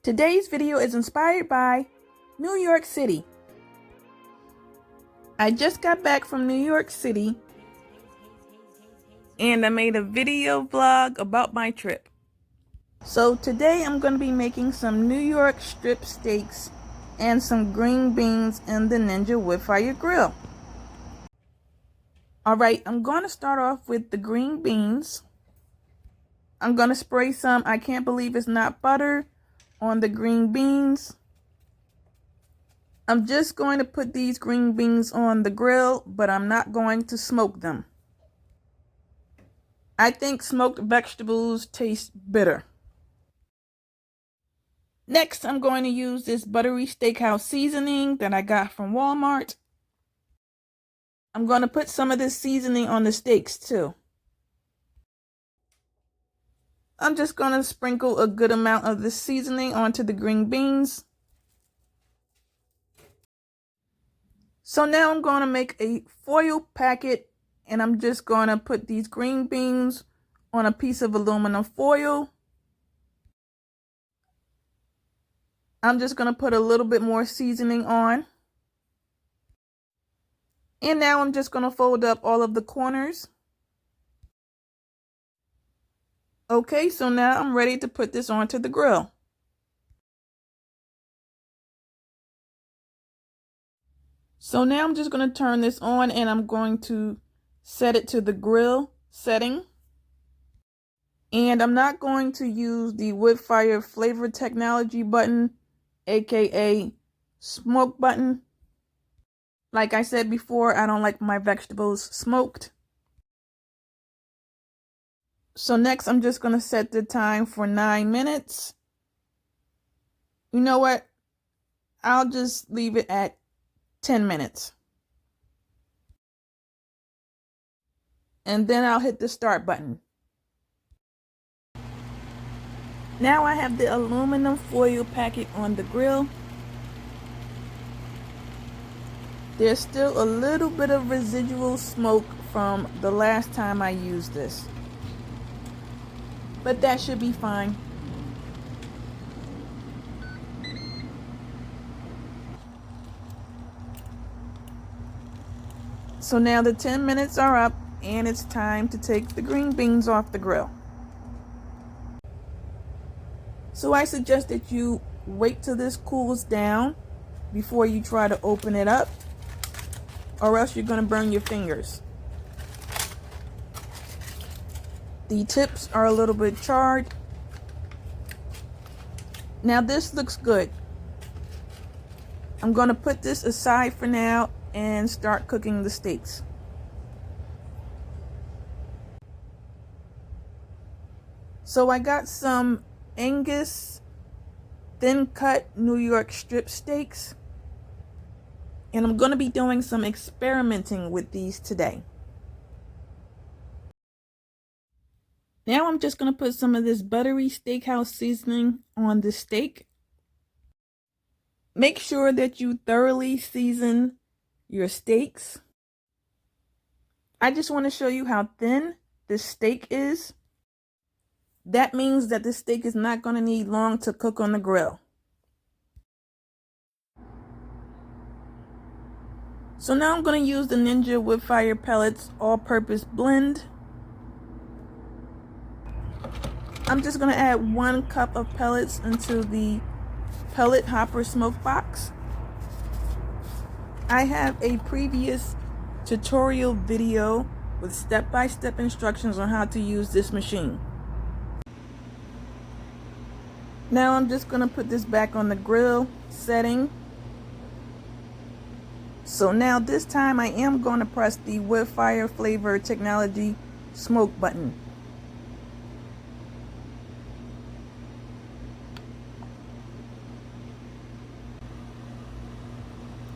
Today's video is inspired by New York City. I just got back from New York City and I made a video vlog about my trip. So today I'm going to be making some New York strip steaks and some green beans in the Ninja Woodfire Grill. Alright, I'm going to start off with the green beans. I'm going to spray some, I can't believe it's not butter, on the green beans. I'm just going to put these green beans on the grill, but I'm not going to smoke them. I think smoked vegetables taste bitter. Next, I'm going to use this buttery steakhouse seasoning that I got from Walmart. I'm going to put some of this seasoning on the steaks too. I'm just going to sprinkle a good amount of this seasoning onto the green beans. So now I'm going to make a foil packet and I'm just going to put these green beans on a piece of aluminum foil. I'm just going to put a little bit more seasoning on. And now I'm just going to fold up all of the corners. Okay, so now I'm ready to put this onto the grill. So now I'm just going to turn this on and I'm going to set it to the grill setting. And I'm not going to use the Woodfire flavor technology button, aka smoke button. Like I said before, I don't like my vegetables smoked. So next, I'm just going to set the time for 9 minutes. You know what? I'll just leave it at 10 minutes. And then I'll hit the start button. Now I have the aluminum foil packet on the grill. There's still a little bit of residual smoke from the last time I used this. But that should be fine. So now the 10 minutes are up and it's time to take the green beans off the grill. So I suggest that you wait till this cools down before you try to open it up, or else you're going to burn your fingers. The tips are a little bit charred. Now this looks good. I'm going to put this aside for now and start cooking the steaks. So I got some Angus thin cut New York strip steaks. And I'm going to be doing some experimenting with these today. Now I'm just going to put some of this buttery steakhouse seasoning on the steak. Make sure that you thoroughly season your steaks. I just want to show you how thin this steak is. That means that the steak is not going to need long to cook on the grill. So now I'm going to use the Ninja Woodfire Pellets all-purpose blend. I'm just going to add 1 cup of pellets into the pellet hopper smoke box. I have a previous tutorial video with step-by-step instructions on how to use this machine. Now I'm just going to put this back on the grill setting. So now this time I am going to press the Woodfire flavor technology smoke button.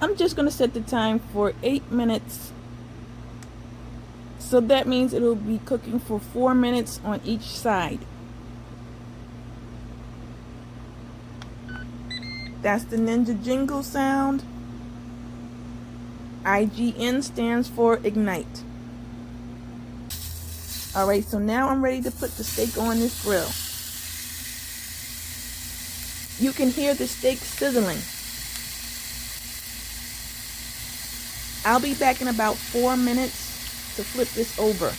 I'm just going to set the time for 8 minutes. So that means it will be cooking for 4 minutes on each side. That's the Ninja jingle sound. IGN stands for ignite. Alright, so now I'm ready to put the steak on this grill. You can hear the steak sizzling. I'll be back in about 4 minutes to flip this over.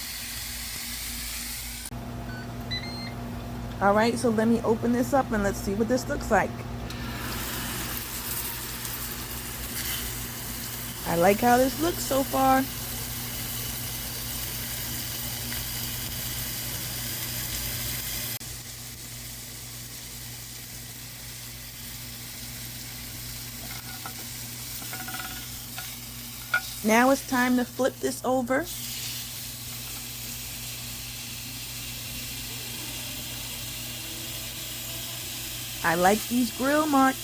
All right, so let me open this up and let's see what this looks like. I like how this looks so far. Now it's time to flip this over. I like these grill marks.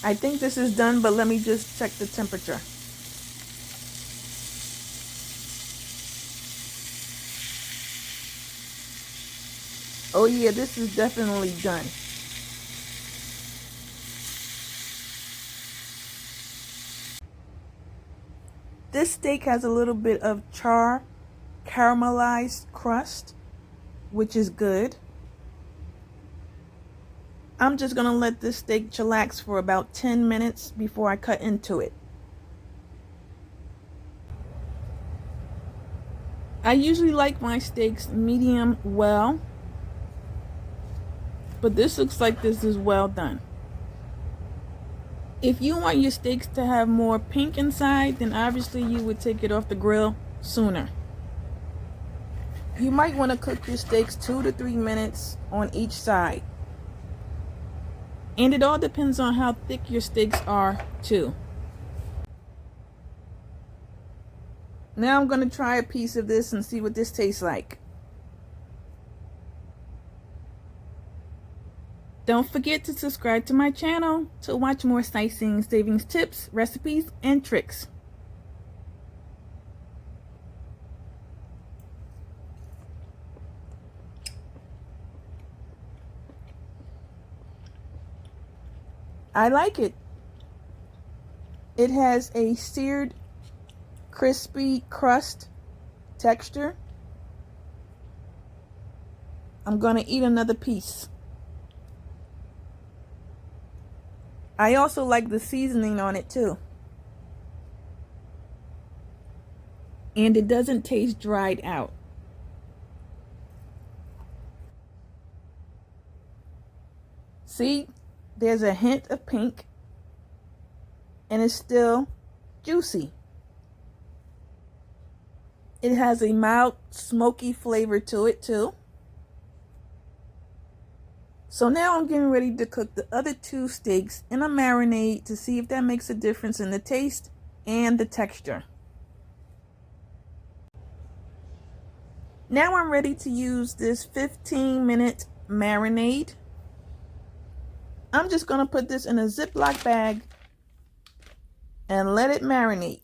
I think this is done, but let me just check the temperature. Oh yeah, this is definitely done. This steak has a little bit of char caramelized crust, which is good. I'm just gonna let this steak chillax for about 10 minutes before I cut into it. I usually like my steaks medium well, but this looks like this is well done. If you want your steaks to have more pink inside, then obviously you would take it off the grill sooner. You might want to cook your steaks 2 to 3 minutes on each side. And it all depends on how thick your steaks are too. Now I'm going to try a piece of this and see what this tastes like. Don't forget to subscribe to my channel to watch more sightseeing savings tips, recipes, and tricks. I like it. It has a seared, crispy crust texture. I'm going to eat another piece. I also like the seasoning on it too. And it doesn't taste dried out. See, there's a hint of pink and it's still juicy. It has a mild smoky flavor to it too. So now I'm getting ready to cook the other 2 steaks in a marinade to see if that makes a difference in the taste and the texture. Now I'm ready to use this 15-minute marinade. I'm just going to put this in a Ziploc bag and let it marinate.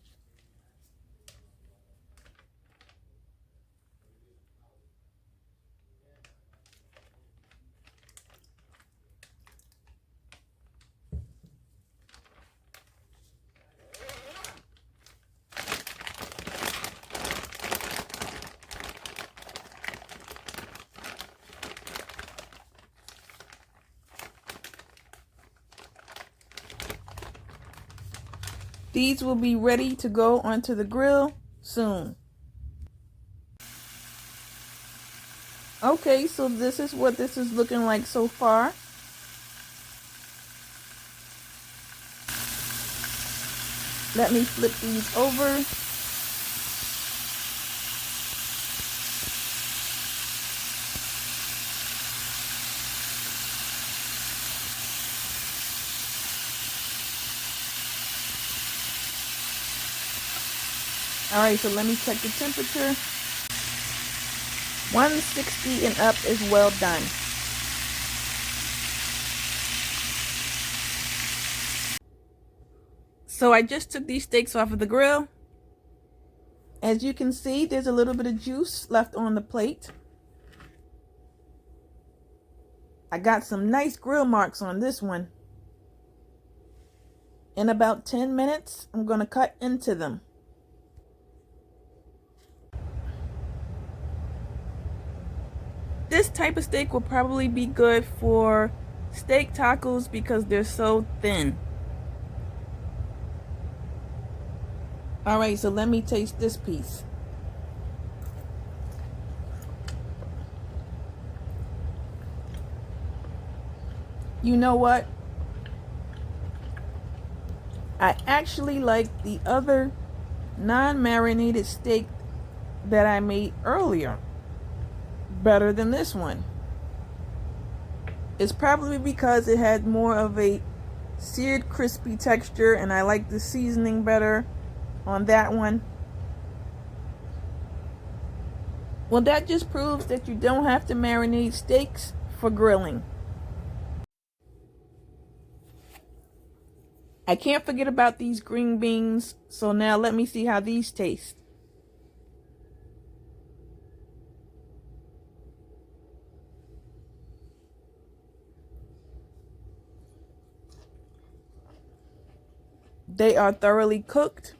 These will be ready to go onto the grill soon. Okay, so this is what this is looking like so far. Let me flip these over. All right, so let me check the temperature. 160 and up is well done. So I just took these steaks off of the grill. As you can see, there's a little bit of juice left on the plate. I got some nice grill marks on this one. In about 10 minutes, I'm going to cut into them. this type of steak will probably be good for steak tacos because they're so thin. All right, so let me taste this piece. You know what? I actually like the other non-marinated steak that I made earlier better than this one. It's probably because it had more of a seared crispy texture and I like the seasoning better on that one. Well, that just proves that you don't have to marinate steaks for grilling. I can't forget about these green beans, so now let me see how these taste. They are thoroughly cooked.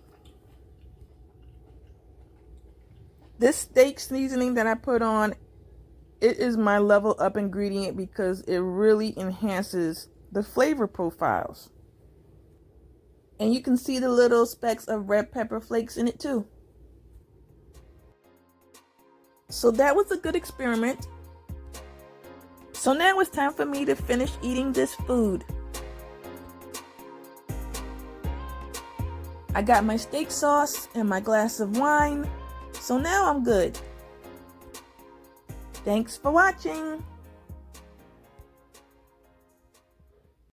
This steak seasoning that I put on, it is my level up ingredient because it really enhances the flavor profiles. And you can see the little specks of red pepper flakes in it too. So that was a good experiment. So now it's time for me to finish eating this food. I got my steak sauce and my glass of wine. So now I'm good. Thanks for watching.